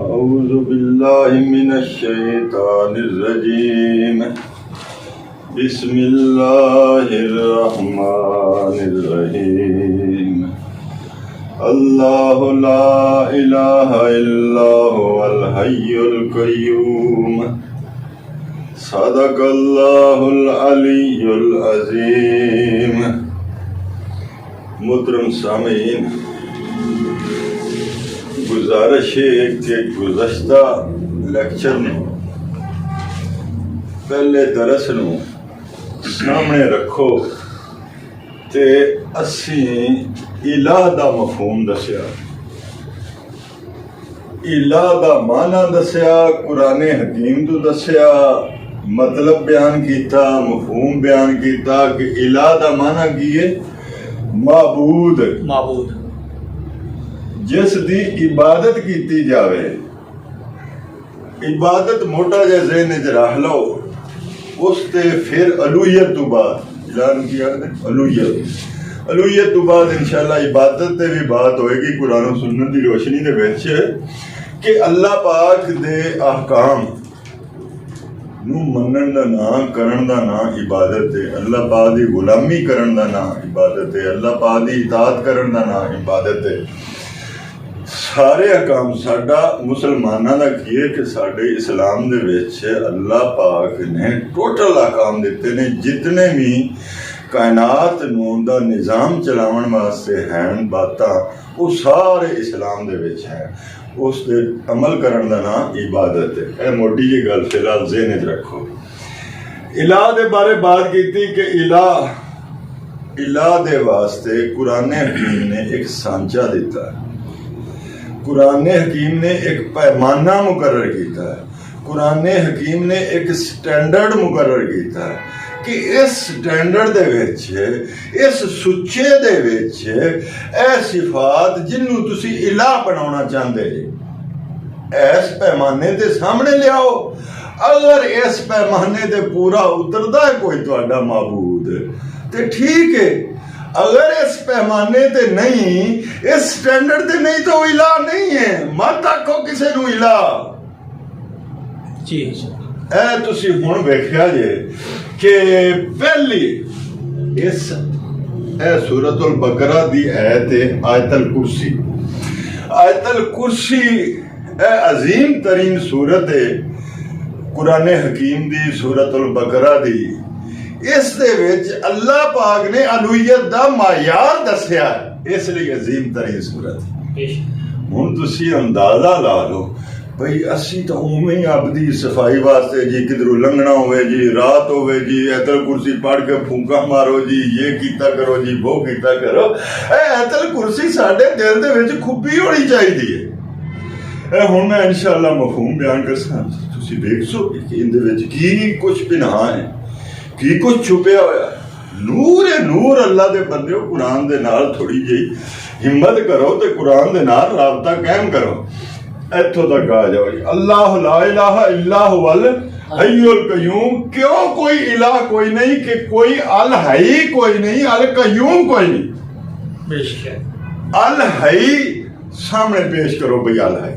أعوذ بالله من الشيطان الرجيم بسم الله الرحمن الرحيم الله لا إله إلا هو الحي القيوم صدق الله العلي العظيم। मुहतरम सामीन, गुजारिश है कि गुज़श्ता लेक्चर में पहले दरस नूं सामने रखो ते असी इलाह दा मफहूम दस्या, इलाह दा माना दस्या, कुरान हकीम तो दस्या, मतलब बयान किया, मफहूम बयान किया कि इलाह दा माना की है माबूद, जिस दी इबादत की जावे। इबादत मोटा जिहा ज़हन च रख लो, उस ते फिर अलूहियत तो बाद ऐलान किया अलूहियत तो बाद इंशाअल्लाह इबादत ते भी बात होएगी कुरान और सुन्नत की रोशनी दे विच कि अल्लाह पाक दे अहकाम नू मनण दा नाम करन दा नाम इबादत है, अल्लाह पाक दी गुलामी करन दा नाम इबादत है, अल्लाह पाक दी इताअत करन दा नाम इबादत है। सारे अहकाम साडा मुसलमाना दा की है कि साडे इस्लाम दे विच अल्लाह पाक ने टोटल अहकाम दिते ने, जितने भी कायनात नू दा निज़ाम चलावन वास्ते हैं बातां वो सारे इस्लाम दे विच है, उस दे अमल करन दा नाम इबादत है। ए मोटी जी गल फिलहाल ज़हन च रखो। इलाह दे बारे बात की कि इलाह दे वास्ते कुरान हकीम ने एक सांचा दिता है, कुरान हकीम ने एक पैमाना मुकर्रर किया है, कुरान हकीम ने एक स्टैंडर्ड मुकर्रर किया है कि इस स्टैंडर्ड दे विच, इस सुच्चे दे विच ऐ सिफात जिन्नू तुसी इलाह बनाना चाहते जी, इस पैमाने दे सामने लियाओ। अगर इस पैमाने दे पूरा उतरदा है कोई तुहाडा माबूद ते ठीक है, अगर इस पैमाने ते नहीं, इस स्टैंडर्ड ते नहीं तो इलाह नहीं है। मत आखो किसी नू इलाह जी। ए तुसी हुण वेखिया जे कि पहली इस सूरतुल बकरा दी आयत है आयतल कुर्सी। आयतल कुर्सी अजीम तरीन सूरत है कुरान हकीम दी, सूरतुल बकरा दी। इस दे विच अल्लाह पाक ने अलूहियत दा मायार दस्या, इसलिए अजीम तरीन सूरत है। हुण तुसी अंदाजा ला लो भाई असी तो उवें ही अपनी सफाई वास्ते जी किधरों लंघना होवे जी, रात होवे जी, ऐतल कुर्सी पढ़ के फूंका मारो जी, ये कीता करो जी, वो कीता करो। ऐतल कुर्सी साडे दिल दे विच खुब्बी होनी चाहिदी है। हुण मैं इंशाअल्लाह मफहूम बयान करसां, तुसी देख सो कि इहदे विच की कुछ पिनहा है, की कुछ छुपिया होया। नूर है नूर। अल्लाह दे बंदे कुरान दे नाल थोड़ी जी हिम्मत करो ते कुरान दे नाल राबता कायम करो। इत्थों तक आ जाओ जी। अल्लाह ला इलाहा इल्ला हुवल हय्युल कय्यूम। क्यों कोई इलाह कोई नहीं कि कोई अल हई कोई नहीं, अल कय्यूम कोई नहीं। अल हई सामने पेश करो भाई, अल हई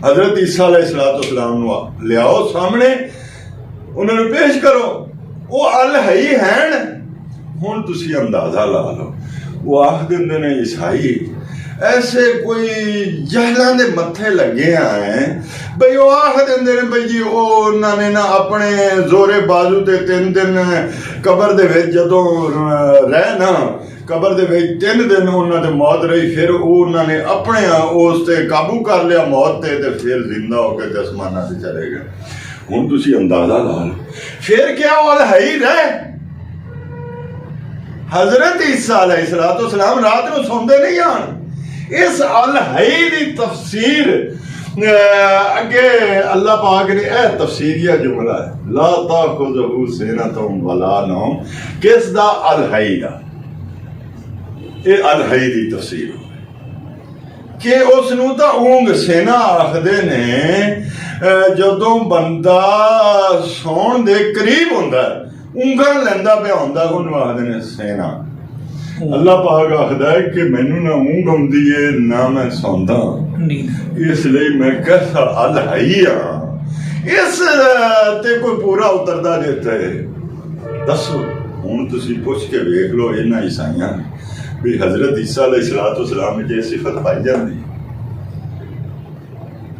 हजरत ईसा अलैहिस्सलाम नू लियाओ सामने, उन्होंने पेश करो, वो अल हई हैं। हुण तुसी अंदाजा ला लो, वो आख दिंदे ने ईसाई ऐसे कोई जहलां दे मत्थे लगे हैं बई वो आख देंदे ने बई जी उन्होंने ना अपने जोरे बाजू ते 3 दिन कबर दे विच जदों रह ना, कबर दे विच 3 दिन उन्होंने मौत रही, फिर उन्होंने अपने उस ते काबू कर लिया मौत ते फिर जिंदा होकर आसमानां ते चले गए। हुण तुसी अंदाजा ला लो फिर क्या अल हई रहे। हजरत ईसा अलैहिस्सलाम रात को सोंदे नहीं आन। इस अल हई दी तफसीर अगे अल्लाह पाक ने तफसीरिया जुमला है, ला ताखुज़हु सिनतुन वला नौम। किस दा? अल हई दा। ये अल हई दी तफसीर कि उसनू तां ऊंग सेना आखदे ने जदों बंदा सौण दे करीब हुंदा ऊंघण लैंदा पिया हुंदा उहनू आखदे ने सेना। अल्लाह पाक आखदा है कि मैनू ना ऊंघ आउंदी है ना मैं सौंदा, इसलिए मैं कहता अल हई हाँ इस ते कोई पूरा उतरदा देता है। दसो हुण तुसीं पुछ के वेख लो इन्हां ईसाइयां भी हजरत ईसा अलैहिस्सलाम में जे सिफत पाई जाती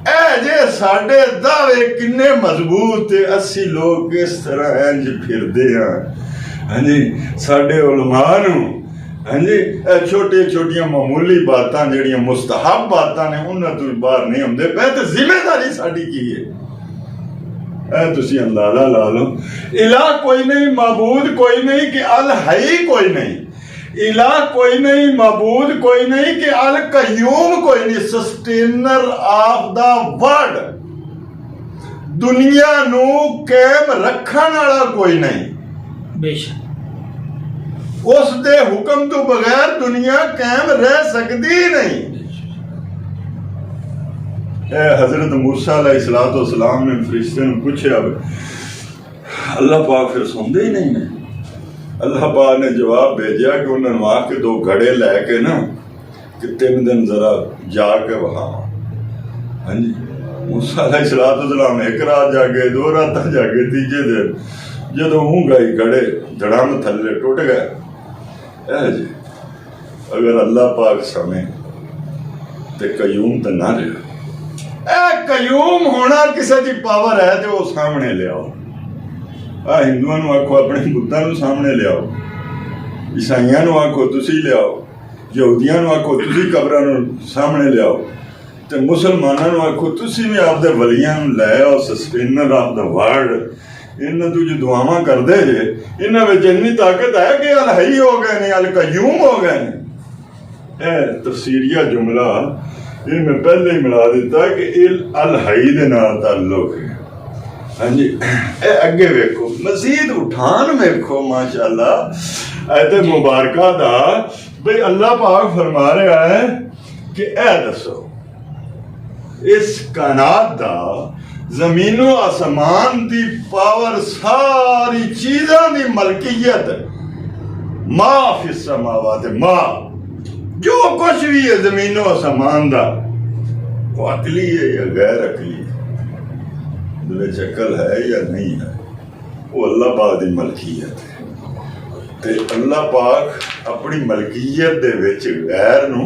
ए जे साडे दावे किन्ने मजबूत है, अस्सी लोग किस तरह इंज फिरदे हैं। हाँ जी साडे उलमा नूं हाँ जी छोटी छोटियां मामूली बातां जिहड़ियां मुस्तहब बातां ने उन्हां तों बाहर नहीं आउंदे पए ते जिम्मेदारी साडी की है तुसी अंदाजा ला लो। इला कोई नहीं, माबूद कोई नहीं कि अल हई कोई नहीं, इला कोई नहीं, माबूद कोई नहीं कि अल कयूम कोई नहीं, सस्टेनर ऑफ द वर्ल्ड, दुनिया नू कायम रखण वाला कोई नहीं। बेशक उस दे हुक्म तो बगैर दुनिया कायम रह सकती नहीं। हजरत मूसा अलैहिस्सलाम ने फरिश्ते ने पूछा अल्लाह पाक फिर सुनते ही नहीं ने। अल्लाह पाक ने जवाब भेजा कि उन्होंने आके दो घड़े लैके ना कि 3 दिन जरा जाके वहां। हाँ जी मूसा अलैहिस्सलाम एक रात जागे, 2 रात जागे, तीजे दिन जो हूँ गई घड़े धड़ाम थले टुट गए। जी अगर अल्लाह पाक समय ते कयूम तो ना रहा, कयूम होना किसी की पावर है तो वो सामने लियाओ। हिंदुओं आखो अपने बुद्धां सामने लियाओ, ईसाइयों आखो तुसी लियाओ, यहूदियों आखो तुसी कबरां सामने लियाओ, ते मुसलमानों आखो तुसी भी आपदे वलियां लै आओ। सस्टेनर ऑफ द वर्ल्ड इन्हां तू जो दुआवां करदे जे इन्हां विच इन्नी ताकत है कि अल हई हो गए ने, अल कयूम हो गए ने। तफसीरिया जुमला ये मैं पहले ही मिला दिता कि अल हई दे नाल ताल्लुक है। हाँ जी अगे वेखो मजीद उठान वेखो माशाअल्लाह ऐते मुबारका दा भाई अल्लाह पाक फरमा रहा है कि ए दसो इस कायनात दा जमीनो आसमान दी पावर सारी चीज़ां दी मलकियत मा फिस समावात मा जो कुछ भी है जमीनो आसमान दा वो अकली है या गैर अकली है, अकल है या नहीं है, वो अल्लाह पाक दी मलकियत है। ते अल्लाह पाक अपनी मलकियत दे विच गैर नू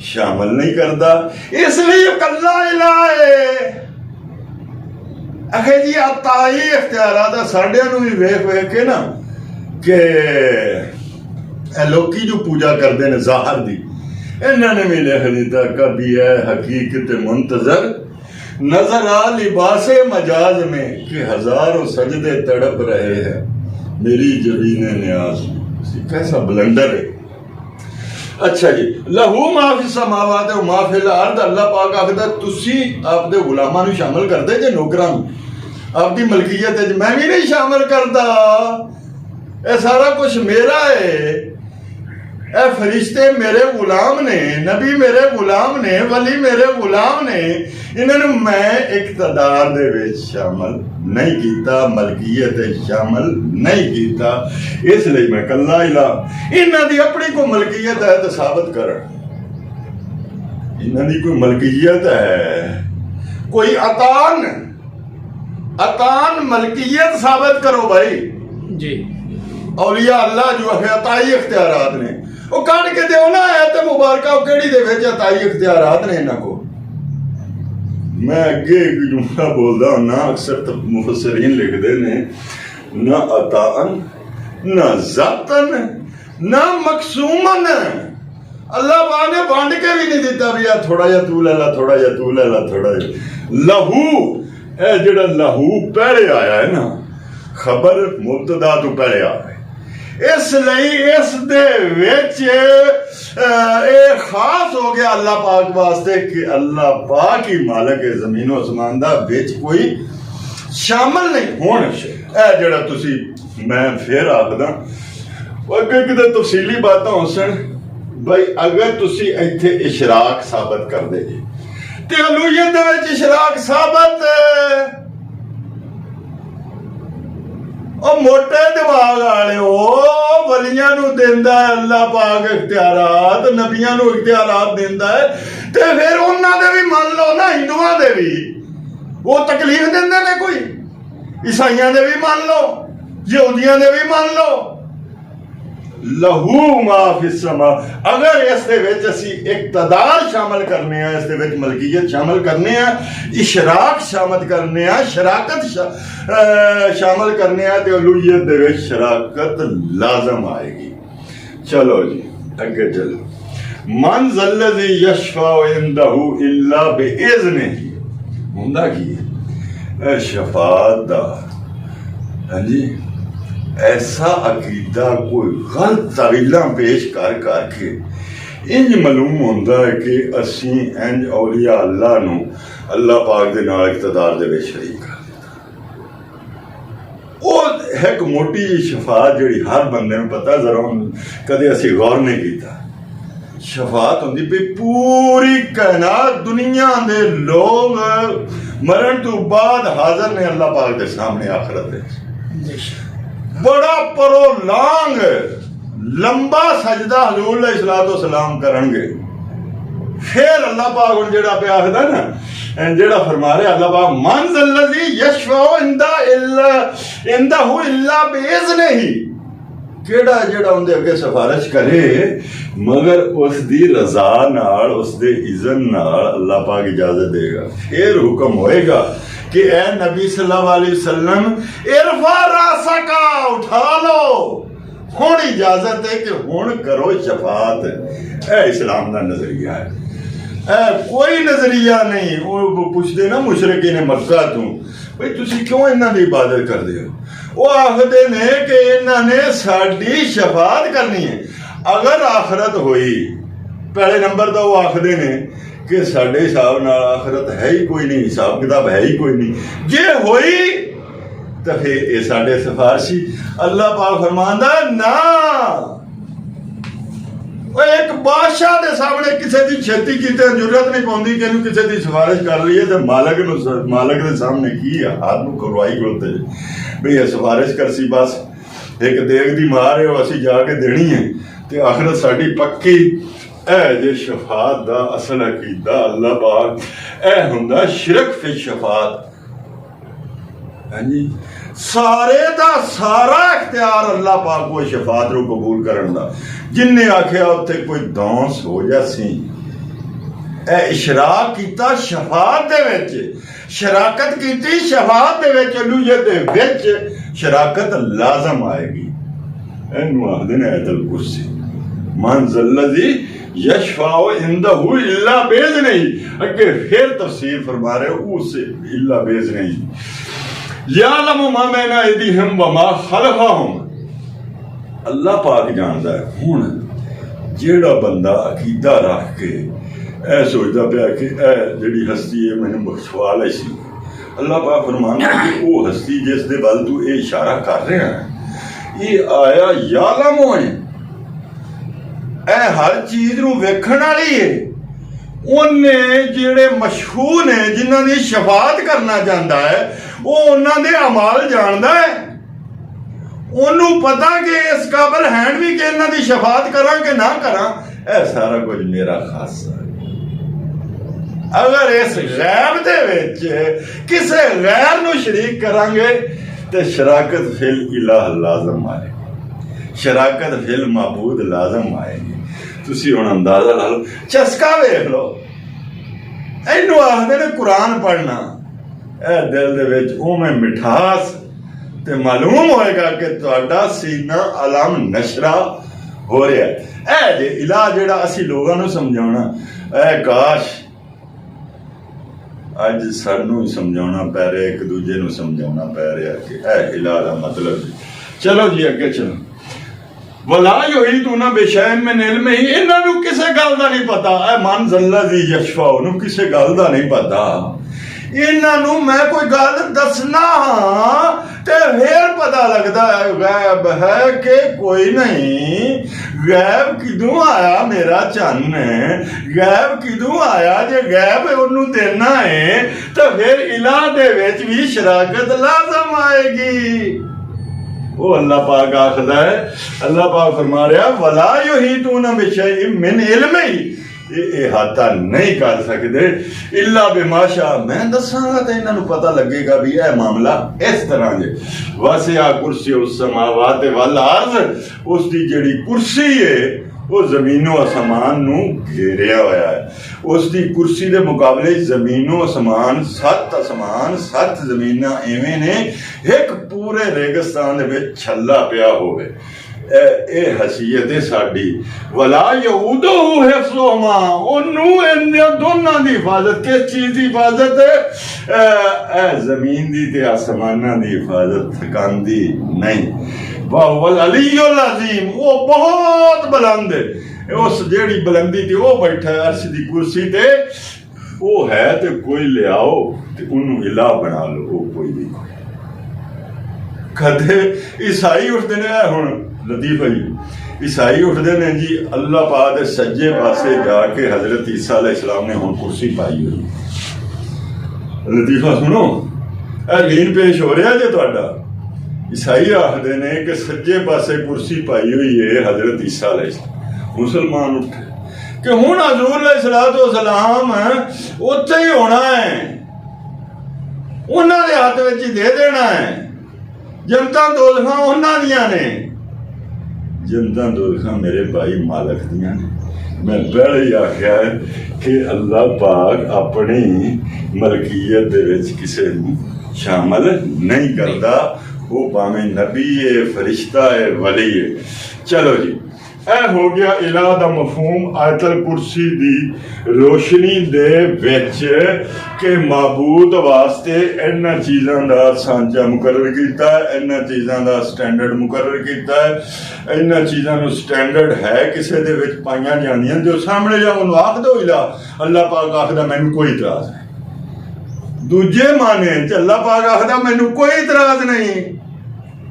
शामिल नहीं करता, इसलिए कल्ला इला है। आखे जी अताई इख्तियारात साढ़ियां नू भी वेख वेख के ना के लोकी जो पूजा करते हैं ज़ाहर दी इन्होंने भी लिख दिता कभी है हकीकत मुंतजर नजर आ लिबासे मजाज में कि हजारों सजदे तड़प रहे हैं मेरी जबीने न्याज में। कैसा ब्लंडर है। अच्छा जी लहू माफी समावात है माफिल अर्द। अल्लाह पाक आखदा तुसी आपदे गुलामां नूं शामिल करदे जे नौकरां आपदी मलकियत है, मैं भी नहीं शामिल करता, ये सारा कुछ मेरा है। ए फरिश्ते मेरे गुलाम ने, नबी मेरे गुलाम ने, वली मेरे गुलाम ने, इन्होंने मैं इक़्तिदार दे विच शामिल नहीं कीता, मलकियत शामिल नहीं कीता, इसलिए मैं कल्ला इला। इन्हां दी अपनी कोई मलकियत है तो साबित कर, इन्हां दी कोई मलकियत है, कोई अतान मलकियत साबित करो भाई जी। औलिया अल्लाह जो है अताई इख्तियारात ने वो कढ़ के दो ना है तो मुबारका केड़ी दे विच अताई इख्तियारात ने इन्हां को। मैं अगे एक जुमला बोलदा ना अक्सर मुफस्सिरीन लिखदे ने ना अतान ना ज़ातन ना मकसूमन। अल्लाह पाक ने बांट के भी नहीं दिता भी यार थोड़ा जा तू ले ला, थोड़ा जा तू ले ला, थोड़ा जा लहू ए जेड़ा लहू पहले आया है ना खबर मुब्तदा तो पहले आ गए, इसलिए इस दे विच ए खास हो गया अल्लाह पाक वास्ते कि अल्लाह पाक ही मालिक है जमीन आसमान दा, विच कोई शामिल नहीं होण। ए जेड़ा तुसी मैं फिर आखदा अगे किते तफसीली बातां होसन भाई अगर तुसी इत्थे इशराक साबित कर दे जी ते अलूहियत दे विच इशराक साबित ओ मोटे दिमाग वाले वलियां नू देंदा है अल्लाह पाक इख्तियारात, नबियां नू इख्तियारात देंदा है ते फिर उन्होंने भी मान लो ना, हिंदुओं के भी वो तकलीफ देंदे ने, कोई ईसाइयों के भी मान लो, यहूदियों के भी मान लो। लहू माफी समा, अगर इस इकतदार शामिल करने, इस मलकीयत शामिल करने, इशराक शामिल करने, शराकत शामिल करने, तो अलूहियत दे विच शराकत लाजम आएगी। चलो जी अगे चलो। मन ज़ल्लज़ी यशफ़अ इंदहु इल्ला बिइज़्निही, हुंदा की शफाअत दा, हाँ जी, ऐसा अकीदा कोई गलत तवीला पेश कर करके इंज मालूम होंदा है कि असी इंज औलिया अल्लाह नू अल्लाह पाक दे नाल इक़्तिदार दे विच शरीक कर दित्ता। वो एक मोटी जी शफात जिहड़ी हर बंदे नू पता, जरा कदे असी गौर नहीं कीता। शफात होंदी भी पूरी कायनात दुनिया दे लोग मरण तो बाद हाजिर ने अल्लाह पाक दे सामने आखिरत दे, बड़ा प्रोलांग लंबा सजदा हजूर अलैहिस्सलाम करनगे। फिर अल्लाह पाक हुण जेड़ा पे आखदा ना, जेड़ा फरमा रहा अल्लाह पाक, मन ज़ल्लज़ी यशफ़अ इंदहु इल्ला बिइज़्निही, केड़ा जेड़ा उनके अगे सिफारिश करे मगर उसकी रजा नाल, उसके इज़न नाल अल्लाह पाक इजाजत देगा। फिर हुक्म होएगा कि ए नबी सल्लल्लाहु अलैहि वसल्लम इरफा रासका, उठा लो, हुण इजाजत है कि हुण करो शफात। ए इस्लाम का नजरिया है, कोई नजरिया नहीं। वो पुछते ना मुशरिकीन मक्का तू, भाई तुसी क्यों इन्हां दी इबादत करदे हो? वो आखदे ने कि इन्होंने साडी शफात करनी है। अगर आखरत हुई, पहले नंबर तो वो आखदे ने कि साडे हिसाब नाल आखरत है ही कोई नहीं, हिसाब किताब है ही कोई नहीं। जे हुई तो फिर ये साडे सिफारशी। अल्लाह पाक फरमांदा ना, एक बादशाह के सामने किसी की छेती की जरूरत नहीं पौंदी कि किसी की सिफारिश कर रही है तो मालक के सामने की हाथ में करवाई खलोते भी ये सिफारिश कर सी, बस एक देग दी मार है, असी जाके देनी है तो आखिरत साडी पक्की। ए जे शफात दा असल अकीदा अल्लाह पाक ए हुंदा शिरक फी शफात। हाँ जी, सारे दा सारा इख्तियार अल्लाह पाक को शफात रू कबूल करन दा। जिन्ने आखिया उत्थे कोई दौंस हो जासी, ए इशराक कीता शफात दे विच, शराकत कीती शफात दे विच, अलूहियत दे विच शराकत लाजम आएगी। इनू आखदे ने आयतुल कुर्सी, मन ज़ल्लज़ी यशफ़अ इंदहु इल्ला बिइज़्निही। अगे फिर तफसीर फरमा रहे उस इल्ला बिइज़्निही, यालमु मा बैना अयदीहिम व मा खलफहुम। अल्लाह पाक जानदा है। हुण जेड़ा बंदा अकीदा रख के ऐ सोचदा पिया कि ऐ जेड़ी हस्ती है मैनू बख्शवा लै सी, अल्लाह पाक फरमांदा कि वो हस्ती जिस दे वल तू ये इशारा कर रहा है, ये आया यालमु है, ए हर चीज नू वेखण वाली है। उन्ने जेड़े मशहूर ने जिन्हां दी शफात करना चाहता है, वो उन्हां दे अमाल जानदा है। ओनू पता कि इस काबिल हैं भी कि इन्हां दी शफात करा कि ना करा, ए सारा कुछ मेरा खासा। अगर इस गैब दे विच किसे गैर नू शरीक करांगे तो शराकत फिल इलाह लाजम आएगी, शराकत फिल माबूद लाजम आएगी। तुसी हुण अंदाजा ला लो, चस्का वेख लो। इनू आखदे ने कुरान पढ़ना, ए दिल दे विच उवें मिठास ते मालूम होएगा कि तुहाडा सीना अलम नशरा हो रहा है। ए जे इलाह जेड़ा असी लोगां नू समझाउणा, ए काश अज सानू समझाउणा पै रहा, एक दूजे नू समझाउणा पै रहा कि ए इलाह दा मतलब। चलो जी अगे चलो। वला युहीतूना बिशैइन मिन इल्मिही, इन्हां नू किसे गल दा नहीं पता। ए मन ज़ल्लज़ी यशफ़अ नू किसे गल दा नहीं पता। इन्हां नू मैं कोई गल दसना ते फिर पता लगता है गैब है कि कोई नहीं। गैब किदों आया मेरा चन्न, गैब किदों आया? जे गैब उन्नू देना है तो फिर इलाह दे विच भी शराकत लाजम आएगी। वो अल्लाह पाक आखदा है, अल्लाह पाक फरमा रहा वला युहीतूना बिशैइन मिन इल्मिही ये इहाता नहीं कर सकते इला बेमाशा। मैं दसांगा तो इन्हों पता लगेगा भी यह मामला इस तरह जे वसिया कुर्सी उस समावात वल अर्ज़, उसकी जिहड़ी कुर्सी है वो जमीनों आसमान नू घेरिया होया है। उसकी कुर्सी के मुकाबले जमीनों आसमान सत्त जमीन इवें ने एक पूरे रेगिस्तान दे विच छल्ला पिया होवे। ए हसीयत है साडी। वला यऊदो हिफ्ज़ुहुमा, ओनू इन्हां दोनां दी हिफाजत, किस चीज़ की हिफाजत है? जमीन दी ते आसमानां दी हिफाजत थकांदी नहीं। वहुवल अलीयुल अज़ीम, वो बहुत बुलंद है। उस जेड़ी बुलंदी ते वो बैठा है अर्श दी कुर्सी ते, वो है ते कोई ले आओ ते उन्नू इला बना लो, वो कोई भी कदे ईसाई उठते ने। हुण लतीफा जी ईसाई उठते ने जी अल्लाह पाक दे सज्जे पासे जाके हजरत ईसा अलैहिस्सलाम ने हुण कुर्सी पाई हुई। लतीफा सुनो, लीन पेश हो रहा जे तुहाडा। ईसाई आखते ने कि सज्जे पासे कुर्सी पाई हुई है हजरत ईसा अलैहिस्सलाम। मुसलमान उठे कि हुण हजूर अलैहिस्सलाम उत्थे ही होना है, उन्हां दे हत्थ विच ही दे देना है। जनता दोलखा उन्हां दियां ने, जनता दोलखा मेरे भाई मालक दियां ने। मैं पहले ही आख्या है कि अल्लाह पाक अपनी मलकीयत दे विच किसे नूं शामिल नहीं करता, वो भावें नबी है, फरिश्ता है, वली है। चलो जी, ए हो गया इला दा मफहूम आयतल कुर्सी दी रोशनी दे विच के माबूद वास्ते इन्हां चीज़ां दा सांचा मुकर्रर कीता है, इन्हां चीज़ां दा स्टैंडर्ड मुकर्रर कीता है। इन्हां चीज़ां नूं स्टैंडर्ड है किसे दे विच पाईयां जांदियां, जो सामने जा उन्होंने आख दो इला, अल्लाह पाक आखदा मैनूं कोई इतराज़ है। दूजे माने अल्लाह पाक आखदा मैनूं कोई इतराज़ नहीं।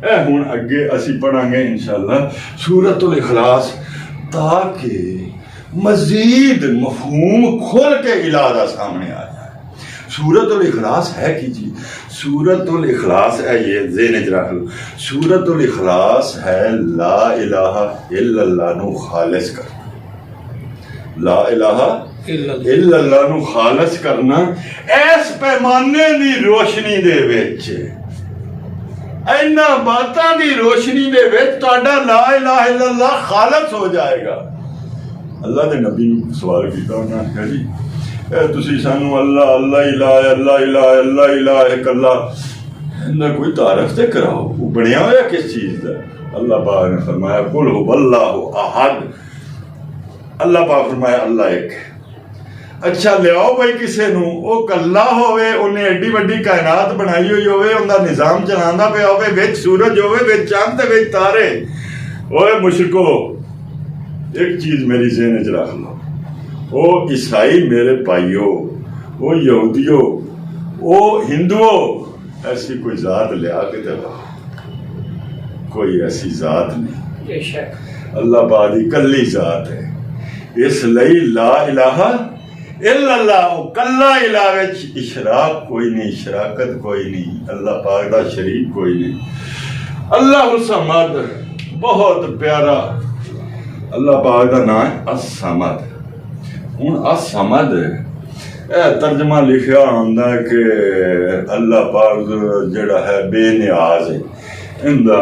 हुण अगे असी पढ़ांगे इंशाअल्लाह सूरतुल इखलास, ताकि मजीद मफहूम खुल के इला दा सामने आ जाए। सूरतुल इखलास है कि जी, सूरतुल इखलास है, ये ज़हन च रख लो, सूरतुल इखलास है ला इलाहा इल्लल्लाह नू खालिस करना। ला इलाहा इल्लल्लाह नू खालिस करना इस पैमाने दी रोशनी दे विच, इन्हां बातां दी रोशनी दे विच तुहाडा ला इलाहा इल्लल्लाह खालिस हो जाएगा। अल्लाह दे नबी नूं सवाल कीता, उन्होंने आख्या जी तुसीं सानूं अल्लाह अल्लाह इलाहा अल्लाह इलाहा अल्लाह इलाहा इक अल्लाह, इन्दा कोई तारफ ते कराओ, वो बनिया होया किस चीज़ दा? अल्लाह पाक ने फरमाया कुल हुवल्लाहु अहद। अल्लाह पाक फरमाया अल्लाह एक। अच्छा लियाओ भाई किसे नूं वो कल्ला होवे, उन्हें एडी वड्डी कायनात बनाई हुई होवे, उनका निज़ाम चलांदा पिया होवे, विच सूरज होवे, विच चंद ते विच तारे। ओए मुशरिको, एक चीज़ मेरी ज़हन च रख लो, ओ ईसाई मेरे भाइयों, ओ यहूदियों, ओ हिंदुओं, ऐसी कोई ज़ात लिया के दे, कोई ऐसी ज़ात नहीं। अल्लाह पाक दी कल्ली ज़ात है, इसलिए ला इलाहा इल्लल्लाह, कल्ला इला विच इशराक कोई नहीं, शराकत कोई नहीं, अल्लाह पाक दा शरीक कोई नहीं। अल्लाह समद, बहुत प्यारा अल्लाह पाक दा नाम है असमद। हुण असमद तर्जमा लिखिया होंदा कि अल्लाह पाक जिहड़ा है बेनियाज है, इनका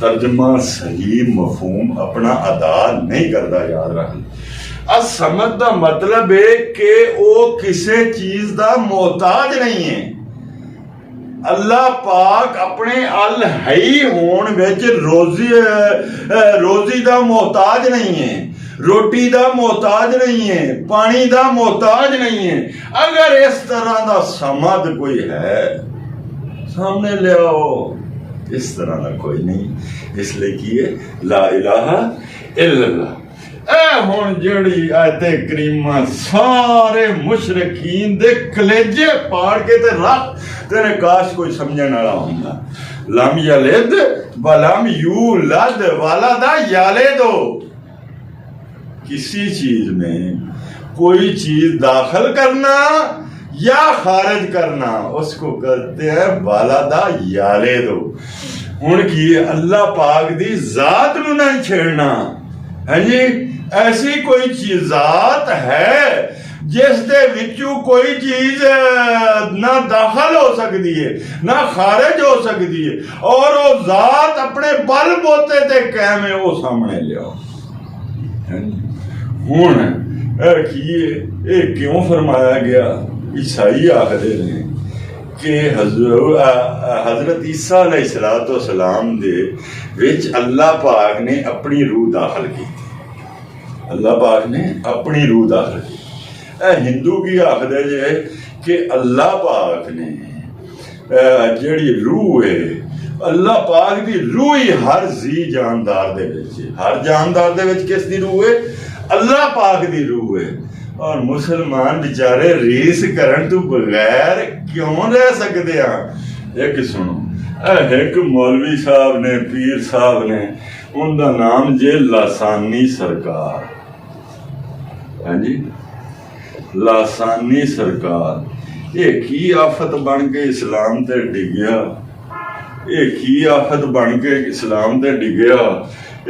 तर्जमा सही मफहूम अपना अदा नहीं करता, याद रख लो। असमद का मतलब है कि वो किसी चीज का मोहताज नहीं है। अल्लाह पाक अपने अल हई होण विच रोजी का मोहताज नहीं है, रोटी का मोहताज नहीं है, पानी का मोहताज नहीं है। अगर इस तरह का समद कोई है सामने ले आओ, इस तरह का कोई नहीं। इसलिए की है ला इलाहा इल्लल्लाह। हुण जिहड़ी आयते करीमा सारे मुशरिकीन दे कलेजे पाड़ के ते रख तेरे, काश कोई समझण वाला हुंदा। लम यलिद वलम यूलद वलदा यलिदो, किसी चीज में कोई चीज दाखिल करना या खारिज करना उसको कहते हैं वलदा यलिदो। हुण की अल्लाह पाक दी जात नूं नहीं छेड़ना है जी, ऐसी कोई ज़ात है जिस दे विचों कोई चीज़ ना दाखिल हो सकती है ना खारिज हो सकती है, और वो ज़ात अपने बल बोते ते कायम है, वो सामने लियाओ। हुण ये क्यों फरमाया गया? ईसाई आखदे ने कि हज़रत ईसा अलैहिस्सलाम दे विच अल्लाह पाक ने अपनी रूह दाखिल की। अल्लाह पाक ने अपनी रूह दाखिल की। हिंदू की आखदे जे कि अल्लाह पाक ने जेड़ी रूह है, अल्लाह पाक की रूह ही हर जी जानदार दे विच, हर जानदार दे विच किस दी रूह है? अल्लाह पाक दी रूह है। और मुसलमान बेचारे रीस करन तो बगैर क्यों रह सकते हैं? एक सुनो, एक मौलवी साहब ने, पीर साहब ने, उनका नाम जे लासानी सरकार। हाँ जी, लासानी सरकार। ये की आफत बन के इस्लाम ते डिगया, ये की आफत बन के इस्लाम ते डिगया।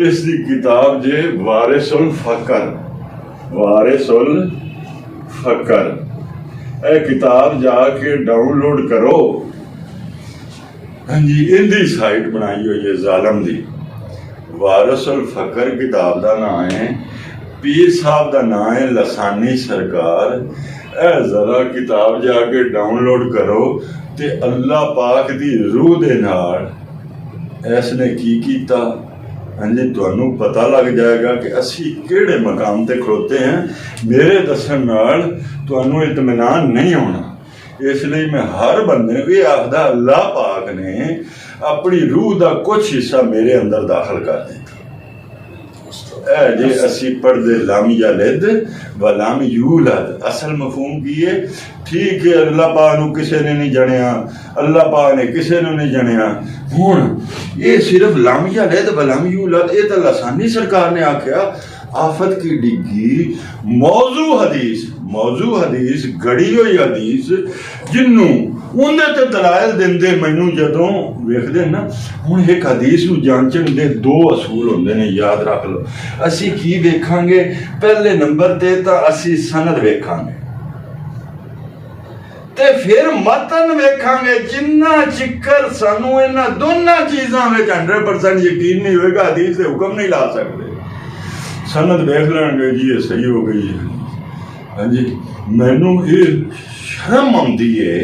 इसकी किताब जे वारिसुल फकर, वारिसुल फकर, ए किताब जाके डाउनलोड करो। हाँ जी, इंदी साइट बनाई हुई है जालम दी। वारिसुल फकर किताब का नाम है, पीर साहब का नाम है लसानी सरकार। ए जरा किताब जाके डाउनलोड करो ते अल्लाह पाक दी रूह दे नाल इसने की कीता। हाँ जी, तुहानू पता लग जाएगा कि असी किहड़े मकाम ते खड़ोते हैं। मेरे दसन नाल तुहानू इत्मीनान नहीं होना। इसलिए मैं हर बंदे नूं ये आखदा, अल्लाह पाक ने अपनी रूह का कुछ हिस्सा मेरे अंदर दाखिल कर दिता। जे असी पढ़ते लम यलिद व लम यूलद, असल मफहूम की है? ठीक है, अल्लाह पाक नूं किसे ने नहीं जणिया, अल्लाह पाक ने किसे नूं नहीं जणिया। हुण ये सिर्फ लम यलिद व लम यूलद, ये तो लसानी सरकार ने आख्या। आफत की डिग्गी मौजू हदीस, मौजू हदीस, गड़ी हुई हदीस, जिन्नू उन्हें तो दलायल देंदे मैनू जदों वेखदे ना। हुण एक हदीस नूं जांचण दे दो असूल होंदे ने, याद रख लो। असी की वेखांगे? पहले नंबर ते तां असी सनद वेखांगे ते फिर मतन वेखांगे। जिन्ना चिक्कर सानू इन्हां दोनों चीज़ां विच 100% यकीन नहीं होएगा, हदीस दे हुक्म नहीं ला सकदे। सनद वेख लेंगे जी ये सही हो गई है। हाँ जी, मैनू ये शर्म आती है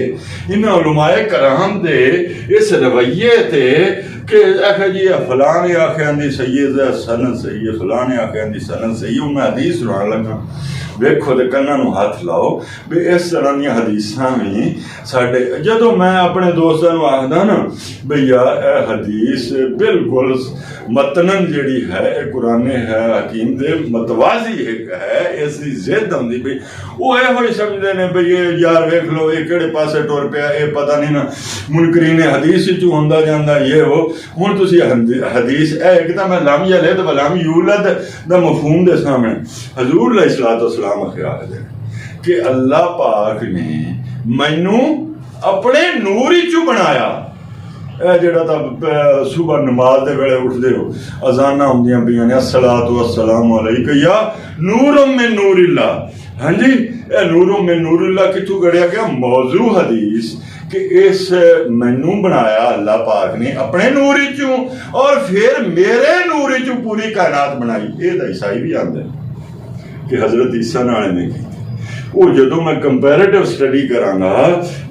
इन्हां उलमाए कराम दे इस रवैये ते कि आखे जी फलां ने आख्या दी सही है, सनद सही है, फलां ने आख्या दी सनद सही है। मैं हदीस सुनान लगा, वेखो तो कन्ना नूं हथ लाओ भी इस तरह दी हदीसां भी साडे। जदों मैं अपने दोस्तां नूं आखदा ना भी यार ए हदीस बिल्कुल मतनन जिहड़ी है कुरान है हकीम दे मतवाजी है, इसकी जिद आउंदी भी वो इहो ही समझदे ने भी ये यार वेख लो ये किहड़े पासे टुर पिया, ये पता नहीं ना मुनकरीन हदीस विचों हुंदा जांदा ये हो। हुण तुसीं हदीस एक तां मैं लम यलिद व लम यूलद दा मफहूम दे सामने हजूर अलैहिस्सलाम आखदे कि अल्लाह पाक ने मैनू अपने नूर चू बनाया। जेड़ा तां सुबह नमाज दे वेले उठदे हो, अजाना होंदियां पियां ने, अस्सलातु वस्सलामु अलैका या नूरुम मिन नूरिल्लाह। हाँ जी, ए नूरुम मिन नूरिल्लाह किथों गढ़िया गया? मौजू हदीस कि इस मैनू बनाया अल्लाह पाक ने अपने नूर चू, और फिर मेरे नूर चू पूरी कायनात बनाई। ये तो ईसाई भी आंदे कि हजरत ईसा नाल ने की। वो जदों मैं कंपैरेटिव स्टडी करांगा,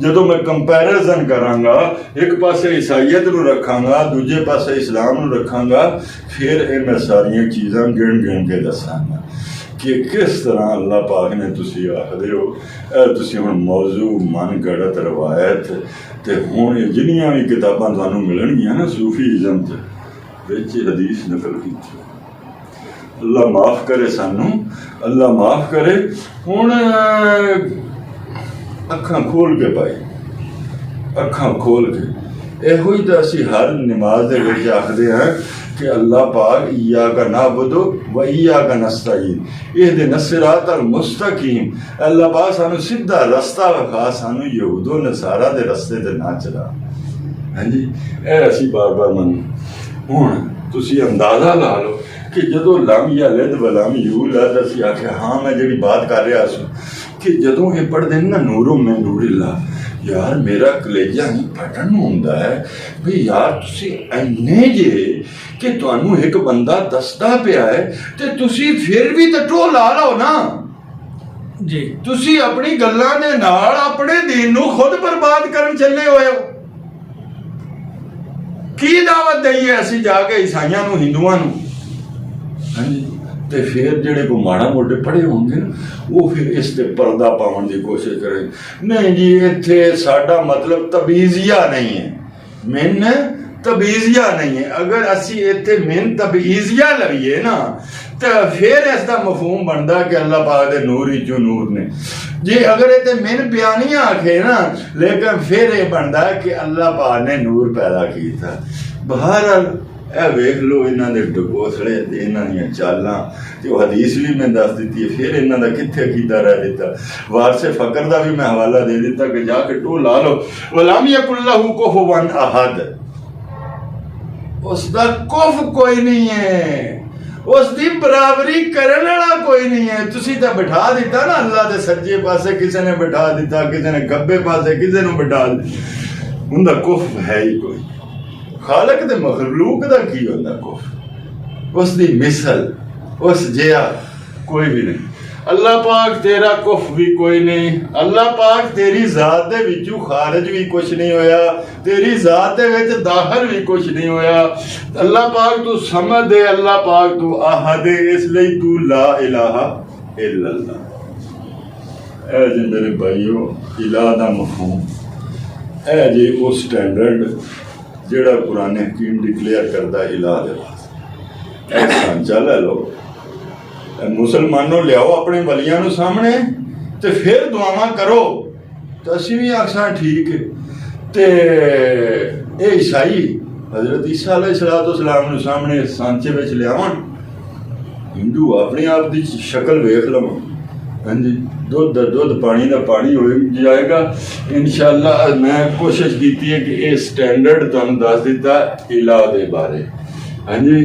जदों मैं कंपैरिजन करांगा, एक पासे ईसाईयत नूं रखांगा, दूजे पासे इस्लाम नूं रखांगा, फिर इन्हां सारियां चीज़ां गिण गिण के दसांगा कि किस तरह अल्लाह पाक ने, तुसीं आखदे हो तुसीं हुण मौजू मन गढ़त रवायत ते हुण जिन्नियां भी किताबां तुहानूं मिलणगियां ना सूफीज़म ते विच हदीस नकल कीती। अल्लाह माफ़ करे सानू, अल्लाह माफ़ करे। हुण अखां खोल के पाई, अखां खोल के इहो ही तो असी हर नमाज दे विच आखदे हैं कि अल्लाह पाक इय्याका नअबुदु व इय्याका नस्तईन इहदिना सिरातल मुस्तकीम। अल्लाह पाक सानू सीधा रस्ता विखा, सानू यहूदो नसारा दे रस्ते ते ना चला। हाँ जी, ए असी बार बार मन। हुण तुसीं अंदाज़ा ला लो कि जदों लम यलिद वलम यूलद असीं आख्या हाँ मैं जिहड़ी बात कर रहा सी कि जदों ये पढ़दे ना नूरो में नूरिल्लाह यार मेरा कलेजा नहीं फटन हुंदा है भी यार तुसीं इन्ने जे कि तुहानूं एक बंदा दसदा पिया है ते तुसीं फिर भी तो टो ला लो ना जी तुसीं अपनी गल्लां दे नाल अपने दीन नूं खुद बर्बाद करन चले होए हो की दावत दईए असीं जाके ईसाइयां नूं हिंदुआं नूं हाँ जी ते फिर जेड़े को माड़ा मोटे पढ़े होंगे ना वो फिर इस ते पर्दा पावन की कोशिश करें नहीं जी इत्थे साडा मतलब तबीजिया नहीं है मिन तबीजिया नहीं है अगर असी इत्थे मिन तबीजिया लवीए ना तो फिर इसका मफहूम बनता कि अल्लाह पाक दे नूर ही चो नूर ने जे अगर इत्थे मिन बयानिया आखे ना लेकिन फिर ये बनता है कि अल्लाह पाक ने नूर पैदा किया बहरहाल ਇਹ ਵੇਖ ਲਓ ਇਹਨਾਂ ਦੇ ਡਕੋਸਲੇ ਤੇ ਇਹਨਾਂ ਦੀਆਂ ਚਾਲਾਂ ਤੇ ਉਹ ਹਦੀਸ ਵੀ ਮੈਂ ਦੱਸ ਦਿੱਤੀ ਹੈ ਫਿਰ ਇਹਨਾਂ ਦਾ ਕਿੱਥੇ ਅਕੀਦਾ ਰਹਿ ਦਿੱਤਾ ਵਾਰਸੇ ਫਕਰ ਦਾ ਵੀ ਮੈਂ ਹਵਾਲਾ ਦੇ ਦਿੱਤਾ ਕਿ ਜਾ ਕੇ ਟੋ ਲਾ ਲਓ ਵਲਮ ਯਕੁਲ ਲਹੂ ਕੁਫੁਵਨ ਅਹਦ ਉਸ ਦਾ ਕੁਫ ਕੋਈ ਨਹੀਂ ਹੈ ਉਸ ਦੀ ਬਰਾਬਰੀ ਕਰਨ ਵਾਲਾ ਕੋਈ ਨਹੀਂ ਹੈ ਤੁਸੀਂ ਤਾਂ ਬਿਠਾ ਦਿੱਤਾ ਨਾ ਅੱਲਾ ਦੇ ਸੱਜੇ ਪਾਸੇ ਕਿਸੇ ਨੇ ਬਿਠਾ ਦਿੱਤਾ ਕਿਸੇ ਨੇ ਖੱਬੇ ਪਾਸੇ ਕਿਸੇ ਨੂੰ ਬਿਠਾ ਦਿੱਤਾ ਉਹਦਾ ਕੁਫ ਹੈ ਹੀ ਕੋਈ खालक दे मखलूक दा की होंदा कुफ उस दी मिसल उस जिया कोई भी नहीं अल्लाह पाक तेरा कुफ भी कोई नहीं अल्लाह पाक तेरी जात दे विचों खारिज भी कुछ नहीं होया तेरी जात दे विच दाखिल भी कुछ नहीं होया अल्लाह पाक तू समझ दे अल्लाह पाक तू अहद इसलिए तू ला इलाहा इल्लल्लाह ए जे मेरे भाइयों इलाह दा मफहूम ए जे वो स्टैंडर्ड ਜਿਹੜਾ ਕੁਰਾਨ ਹਕੀਮ ਡਿਕਲੇਅਰ ਕਰਦਾ ਇਲਾਹ ਦੇ ਵਾਸਤੇ ਸਾਂਝਾ ਲੈ ਲਓ ਮੁਸਲਮਾਨੋਂ ਲਿਆਓ ਆਪਣੇ ਵਲੀਆਂ ਨੂੰ ਸਾਹਮਣੇ ਤੇ ਫਿਰ ਦੁਆਵਾਂ ਕਰੋ ਤਾਂ ਅਸੀਂ ਵੀ ਆਖਾਂ ਠੀਕ ਹੈ ਤੇ ਇਹ ਈਸਾਈ ਹਜ਼ਰਤ ਈਸਾ ਅਲੈਹਿਸਸਲਾਮ ਨੂੰ ਸਾਹਮਣੇ ਸਾਂਚੇ ਵਿੱਚ ਲਿਆਵਣ ਹਿੰਦੂ ਆਪਣੇ ਆਪ ਦੀ ਸ਼ਕਲ ਵੇਖ ਲਵਣ ਹਾਂਜੀ ਦੁੱਧ ਦਾ ਦੁੱਧ ਪਾਣੀ ਦਾ ਪਾਣੀ ਹੋ ਜਾਏਗਾ ਇਨਸ਼ਾਅੱਲਾ मैं कोशिश की है कि ये स्टैंडर्ड तुहानूं दस दिता इलाह दे बारे हाँ जी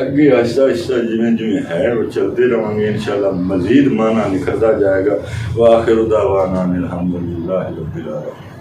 अगे आहिस्ता आहिस्ता जिमें जिमें है वो चलते रहेंगे इंशाअल्लाह मजीद माना निखरता जाएगा व आखिर दावाना अनिल हम्दुलिल्लाहि रब्बिल आलमीन।